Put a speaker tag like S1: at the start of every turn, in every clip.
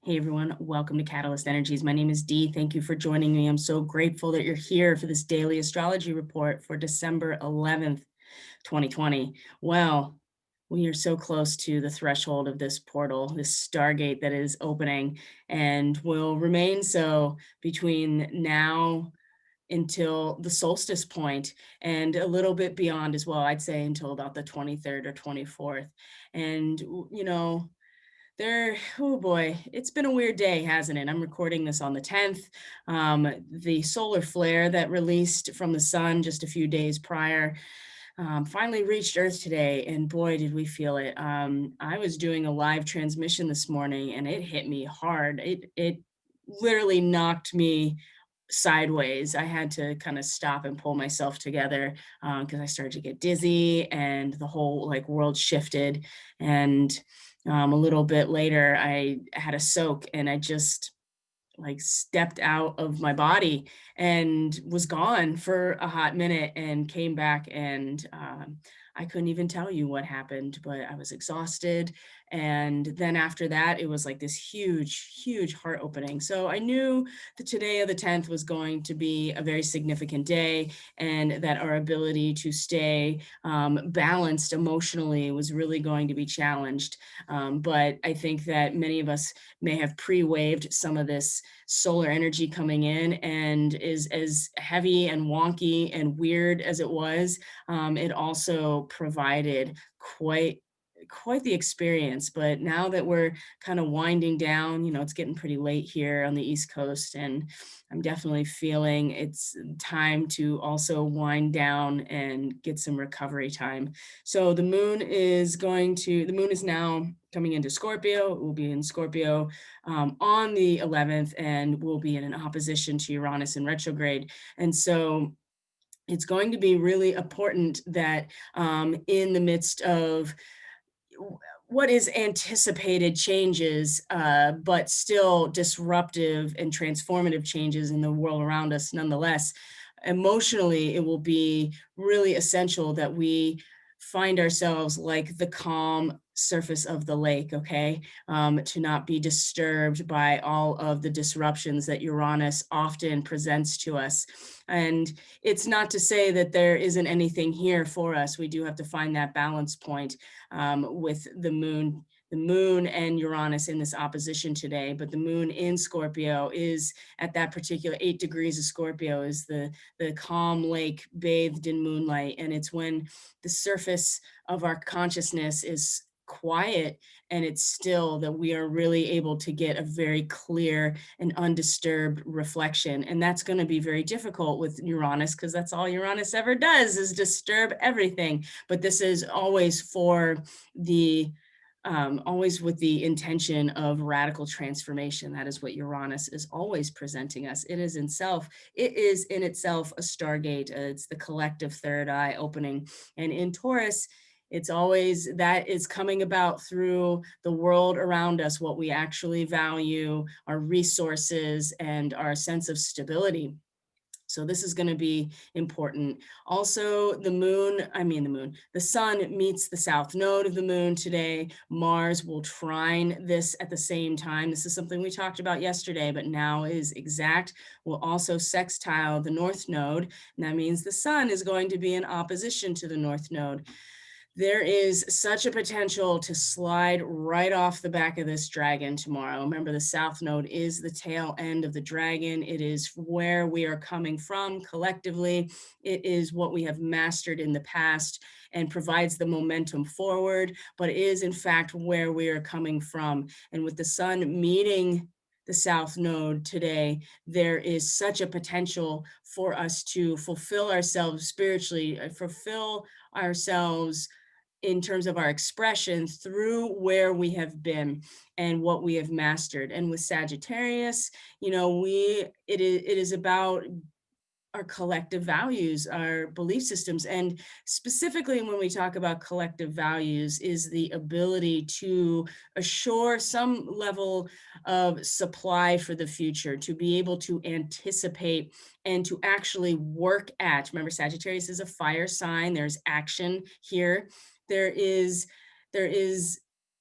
S1: Hey everyone, welcome to Catalyst Energies. My name is Dee. Thank you for joining me. I'm so grateful that you're here for this daily astrology report for December 11th, 2020. Well, we are so close to the threshold of this portal, this stargate that is opening and will remain so between now until the solstice point and a little bit beyond as well. I'd say until about the 23rd or 24th. And, oh boy, it's been a weird day, hasn't it? I'm recording this on the 10th. The solar flare that released from the sun just a few days prior finally reached Earth today, and boy, did we feel it. I was doing a live transmission this morning, and it hit me hard. It literally knocked me sideways. I had to kind of stop and pull myself together because I started to get dizzy, and the whole like world shifted. And a little bit later, I had a soak, and I just like stepped out of my body and was gone for a hot minute and came back, and I couldn't even tell you what happened, but I was exhausted. And then after that, it was like this huge heart opening. So I knew that today of the 10th was going to be a very significant day, and that our ability to stay balanced emotionally was really going to be challenged. But I think that many of us may have pre-waved some of this solar energy coming in, and is as heavy and wonky and weird as it was, it also provided quite the experience. But now that we're kind of winding down, it's getting pretty late here on the East Coast, and I'm definitely feeling it's time to also wind down and get some recovery time. So the moon is now coming into Scorpio. It will be in Scorpio on the 11th, and will be in an opposition to Uranus in retrograde. And so it's going to be really important that in the midst of what is anticipated changes, but still disruptive and transformative changes in the world around us, nonetheless, emotionally, it will be really essential that we find ourselves like the calm surface of the lake, okay? To not be disturbed by all of the disruptions that Uranus often presents to us. And it's not to say that there isn't anything here for us. We do have to find that balance point with the moon and Uranus in this opposition today. But the moon in Scorpio is at that particular 8 degrees of Scorpio, is the calm lake bathed in moonlight. And it's when the surface of our consciousness is quiet and it's still, that we are really able to get a very clear and undisturbed reflection. And that's going to be very difficult with Uranus, because that's all Uranus ever does, is disturb everything. But this is always for the always with the intention of radical transformation. That is what Uranus is always presenting us. It is in itself a stargate. It's the collective third eye opening. And in Taurus, it's always that is coming about through the world around us, what we actually value, our resources, and our sense of stability. So this is going to be important. Also, the sun meets the south node of the moon today. Mars will trine this at the same time. This is something we talked about yesterday, but now is exact. Will also sextile the north node. And that means the sun is going to be in opposition to the north node. There is such a potential to slide right off the back of this dragon tomorrow. Remember, the south node is the tail end of the dragon. It is where we are coming from collectively. It is what we have mastered in the past and provides the momentum forward, but is in fact where we are coming from. And with the sun meeting the south node today, there is such a potential for us to fulfill ourselves spiritually, fulfill ourselves in terms of our expression through where we have been and what we have mastered. And with Sagittarius, it is about our collective values, our belief systems. And specifically when we talk about collective values, is the ability to assure some level of supply for the future, to be able to anticipate and to actually work at. Remember, Sagittarius is a fire sign. There's action here. There is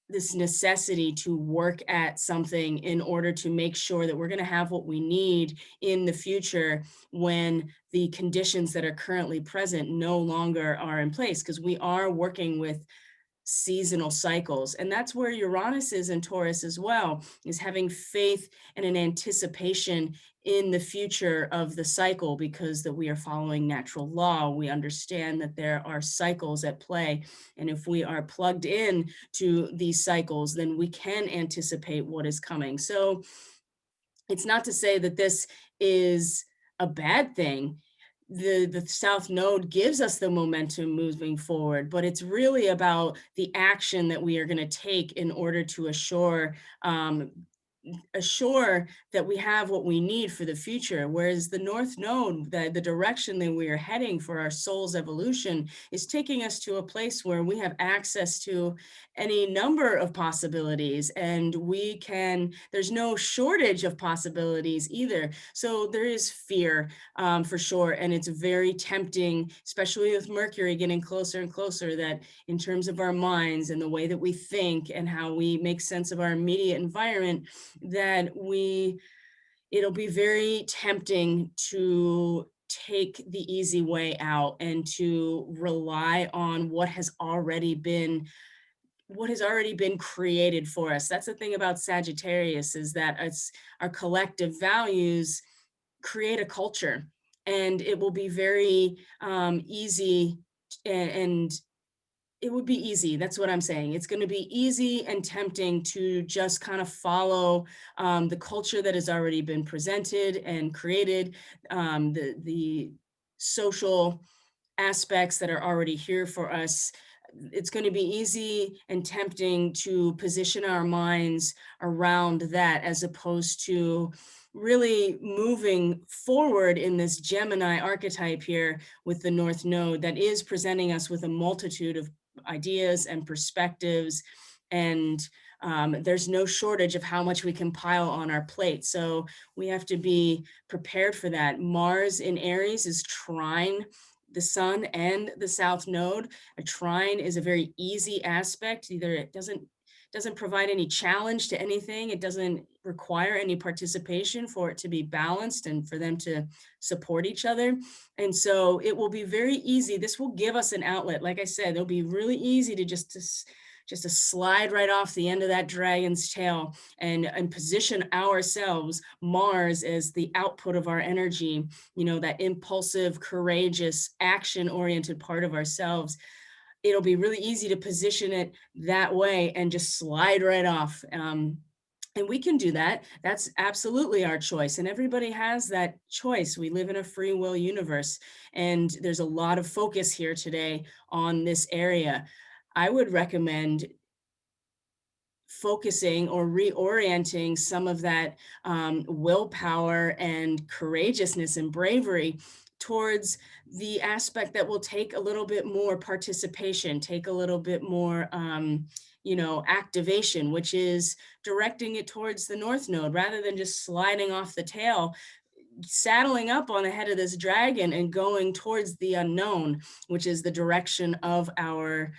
S1: this necessity to work at something in order to make sure that we're going to have what we need in the future when the conditions that are currently present no longer are in place, because we are working with seasonal cycles. And that's where Uranus is in Taurus as well, is having faith and an anticipation in the future of the cycle, because that we are following natural law. We understand that there are cycles at play. And if we are plugged in to these cycles, then we can anticipate what is coming. So it's not to say that this is a bad thing. The South Node gives us the momentum moving forward, but it's really about the action that we are going to take in order to assure that we have what we need for the future. Whereas the North Node, the direction that we are heading for our soul's evolution, is taking us to a place where we have access to any number of possibilities, and there's no shortage of possibilities either. So there is fear, for sure. And it's very tempting, especially with Mercury getting closer and closer, that in terms of our minds and the way that we think and how we make sense of our immediate environment, that it'll be very tempting to take the easy way out and to rely on what has already been created for us. That's the thing about Sagittarius, is that it's our collective values create a culture, and it will be very easy, and it would be easy. That's what I'm saying. It's going to be easy and tempting to just kind of follow the culture that has already been presented and created, the social aspects that are already here for us. It's going to be easy and tempting to position our minds around that, as opposed to really moving forward in this Gemini archetype here with the North Node, that is presenting us with a multitude of ideas and perspectives. And there's no shortage of how much we can pile on our plate. So we have to be prepared for that. Mars in Aries is trine the sun and the South Node. A trine is a very easy aspect. Either it doesn't provide any challenge to anything. It doesn't require any participation for it to be balanced and for them to support each other. And so it will be very easy. This will give us an outlet. Like I said, it'll be really easy to just to slide right off the end of that dragon's tail and position ourselves, Mars, as the output of our energy, that impulsive, courageous, action-oriented part of ourselves. It'll be really easy to position it that way and just slide right off. And we can do that. That's absolutely our choice. And everybody has that choice. We live in a free will universe. And there's a lot of focus here today on this area. I would recommend focusing or reorienting some of that willpower and courageousness and bravery towards the aspect that will take a little bit more participation, take a little bit more activation, which is directing it towards the North Node rather than just sliding off the tail, saddling up on the head of this dragon and going towards the unknown, which is the direction of our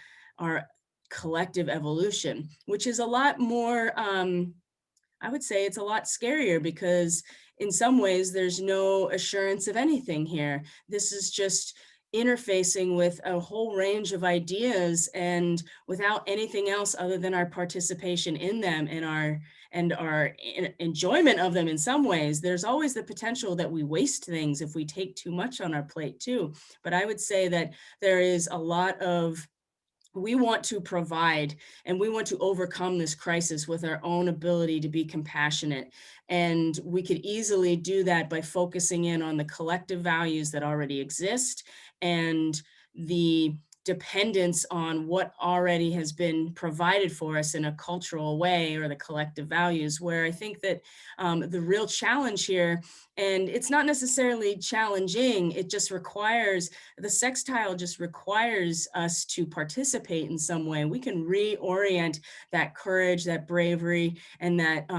S1: collective evolution, which is a lot more, I would say it's a lot scarier, because in some ways there's no assurance of anything here. This is just interfacing with a whole range of ideas, and without anything else other than our participation in them and our enjoyment of them. In some ways, there's always the potential that we waste things if we take too much on our plate too. But I would say that there is a lot of, we want to provide and we want to overcome this crisis with our own ability to be compassionate. And we could easily do that by focusing in on the collective values that already exist and the dependence on what already has been provided for us in a cultural way, or the collective values, where I think that the real challenge here, and it's not necessarily challenging, it just requires, the sextile just requires us to participate in some way. We can reorient that courage, that bravery, and that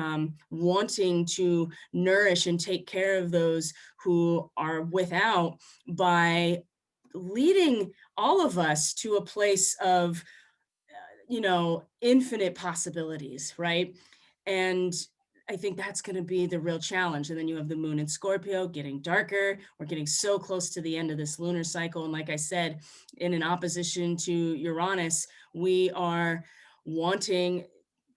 S1: wanting to nourish and take care of those who are without, by leading all of us to a place of infinite possibilities, right? And I think that's going to be the real challenge. And then you have the moon in Scorpio getting darker. We're getting so close to the end of this lunar cycle. And like I said, in an opposition to Uranus, we are wanting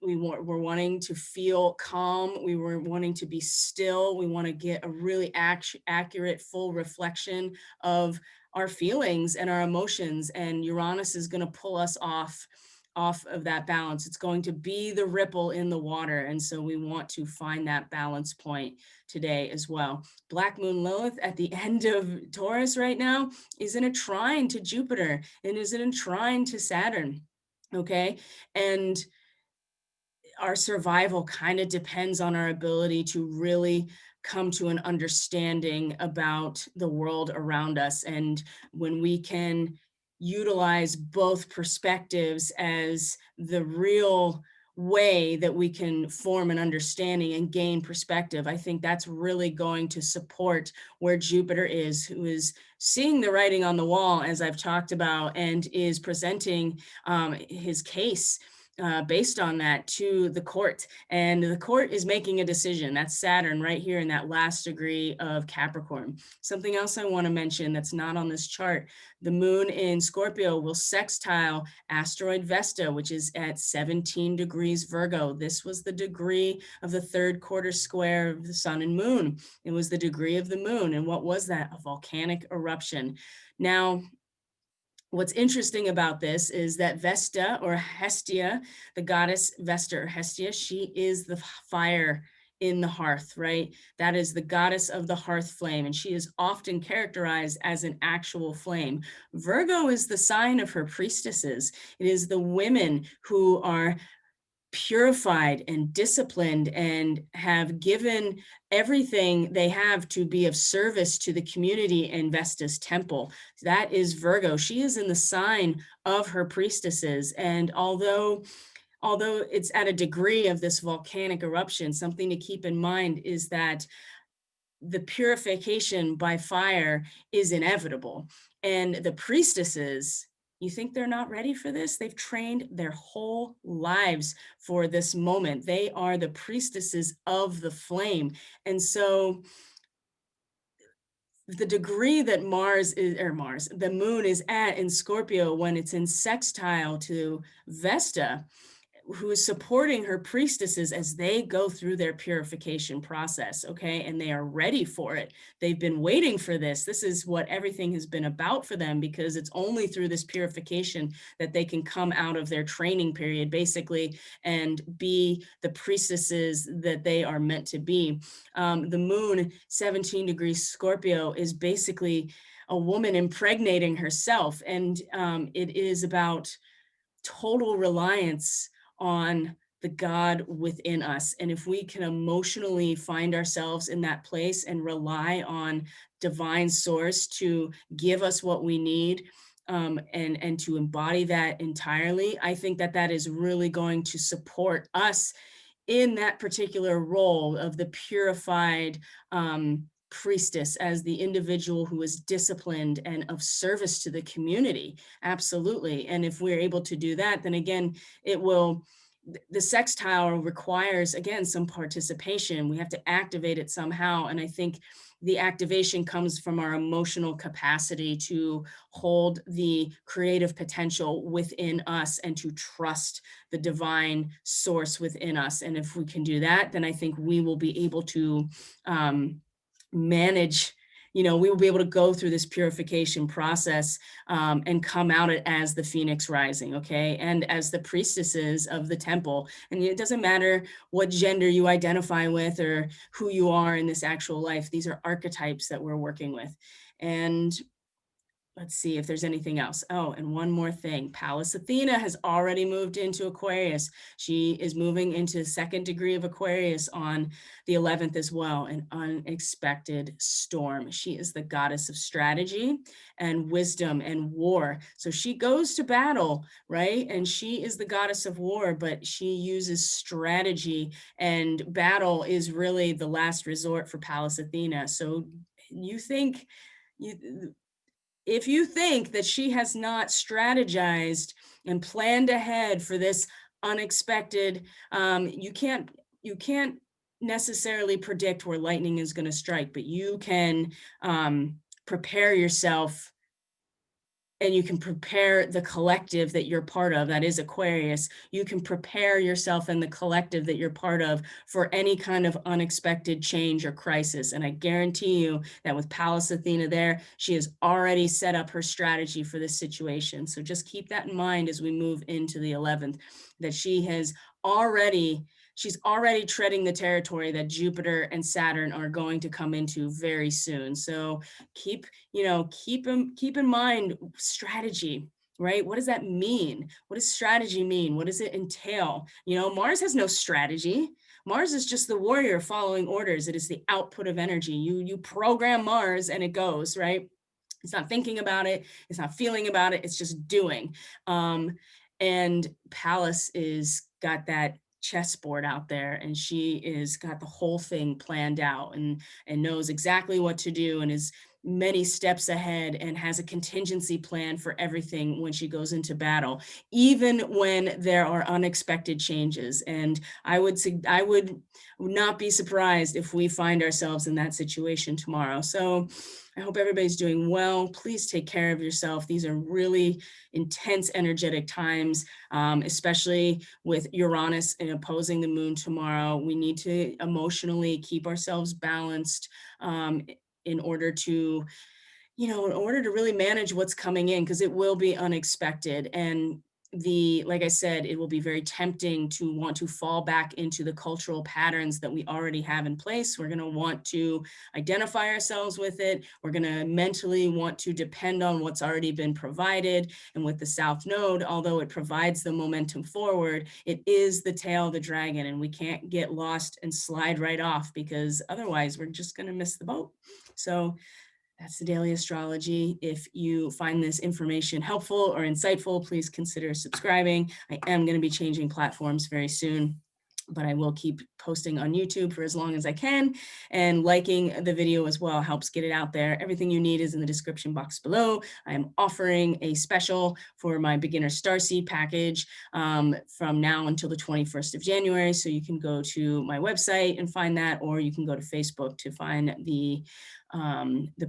S1: we're wanting to feel calm. We were wanting to be still. We want to get a really accurate full reflection of our feelings and our emotions, and Uranus is going to pull us off of that balance. It's going to be the ripple in the water, and so we want to find that balance point today as well. Black moon Lilith at the end of Taurus right now is in a trine to Jupiter and is in a trine to Saturn. Okay, and our survival kind of depends on our ability to really come to an understanding about the world around us. And when we can utilize both perspectives as the real way that we can form an understanding and gain perspective, I think that's really going to support where Jupiter is, who is seeing the writing on the wall, as I've talked about, and is presenting his case based on that to the court. And the court is making a decision. That's Saturn right here in that last degree of Capricorn. Something else I want to mention that's not on this chart, the moon in Scorpio will sextile asteroid Vesta, which is at 17 degrees Virgo. This was the degree of the third quarter square of the sun and moon. It was the degree of the moon. And what was that? A volcanic eruption. Now, what's interesting about this is that Vesta or Hestia, the goddess Vesta or Hestia, she is the fire in the hearth, right? That is the goddess of the hearth flame, and she is often characterized as an actual flame. Virgo is the sign of her priestesses. It is the women who are purified and disciplined and have given everything they have to be of service to the community in Vesta's temple. That is Virgo. She is in the sign of her priestesses. And although it's at a degree of this volcanic eruption, something to keep in mind is that the purification by fire is inevitable. And the priestesses, you think they're not ready for this? They've trained their whole lives for this moment. They are the priestesses of the flame. And so the degree that the moon is at in Scorpio when it's in sextile to Vesta, who is supporting her priestesses as they go through their purification process, okay? And they are ready for it. They've been waiting for this. This is what everything has been about for them, because it's only through this purification that they can come out of their training period, basically, and be the priestesses that they are meant to be. The moon, 17 degrees Scorpio, is basically a woman impregnating herself. And it is about total reliance on the God within us. And if we can emotionally find ourselves in that place and rely on divine source to give us what we need, and to embody that entirely, I think that that is really going to support us in that particular role of the purified priestess, as the individual who is disciplined and of service to the community. Absolutely. And if we're able to do that, then again, the sextile requires, again, some participation. We have to activate it somehow. And I think the activation comes from our emotional capacity to hold the creative potential within us and to trust the divine source within us. And if we can do that, then I think we will be able to manage, we will be able to go through this purification process and come out it as the phoenix rising, okay, and as the priestesses of the temple. And it doesn't matter what gender you identify with or who you are in this actual life. These are archetypes that we're working with. And let's see if there's anything else. Oh, and one more thing. Pallas Athena has already moved into Aquarius. She is moving into second degree of Aquarius on the 11th as well, an unexpected storm. She is the goddess of strategy and wisdom and war. So she goes to battle, right? And she is the goddess of war, but she uses strategy, and battle is really the last resort for Pallas Athena. So you think if you think that she has not strategized and planned ahead for this unexpected, you can't necessarily predict where lightning is going to strike, but you can prepare yourself, and you can prepare the collective that you're part of, that is Aquarius. You can prepare yourself and the collective that you're part of for any kind of unexpected change or crisis. And I guarantee you that with Pallas Athena there, she has already set up her strategy for this situation. So just keep that in mind as we move into the 11th, that already she's already treading the territory that Jupiter and Saturn are going to come into very soon. So keep in mind strategy, right? What does that mean? What does strategy mean? What does it entail? Mars has no strategy. Mars is just the warrior following orders. It is the output of energy. You program Mars and it goes, right? It's not thinking about it. It's not feeling about it. It's just doing. And Pallas is got that chessboard out there, and she is got the whole thing planned out and knows exactly what to do, and is many steps ahead, and has a contingency plan for everything when she goes into battle, even when there are unexpected changes. And I would not be surprised if we find ourselves in that situation tomorrow. So I hope everybody's doing well. Please take care of yourself. These are really intense, energetic times, especially with Uranus and opposing the moon tomorrow. We need to emotionally keep ourselves balanced in order to really manage what's coming in, because it will be unexpected. And like I said, it will be very tempting to want to fall back into the cultural patterns that we already have in place. We're going to want to identify ourselves with it. We're going to mentally want to depend on what's already been provided. And with the South Node, although it provides the momentum forward, it is the tail of the dragon, and we can't get lost and slide right off, because otherwise we're just going to miss the boat. So that's the daily astrology. If you find this information helpful or insightful, please consider subscribing. I am going to be changing platforms very soon, but I will keep posting on YouTube for as long as I can, and liking the video as well helps get it out there. Everything you need is in the description box below. I am offering a special for my beginner starseed package from now until the 21st of January. So you can go to my website and find that, or you can go to Facebook to find the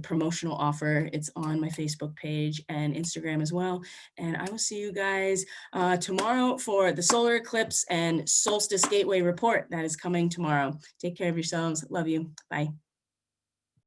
S1: promotional offer. It's on my Facebook page and Instagram as well. And I will see you guys tomorrow for the solar eclipse and solstice gateway report that is coming tomorrow. Take care of yourselves. Love you. Bye.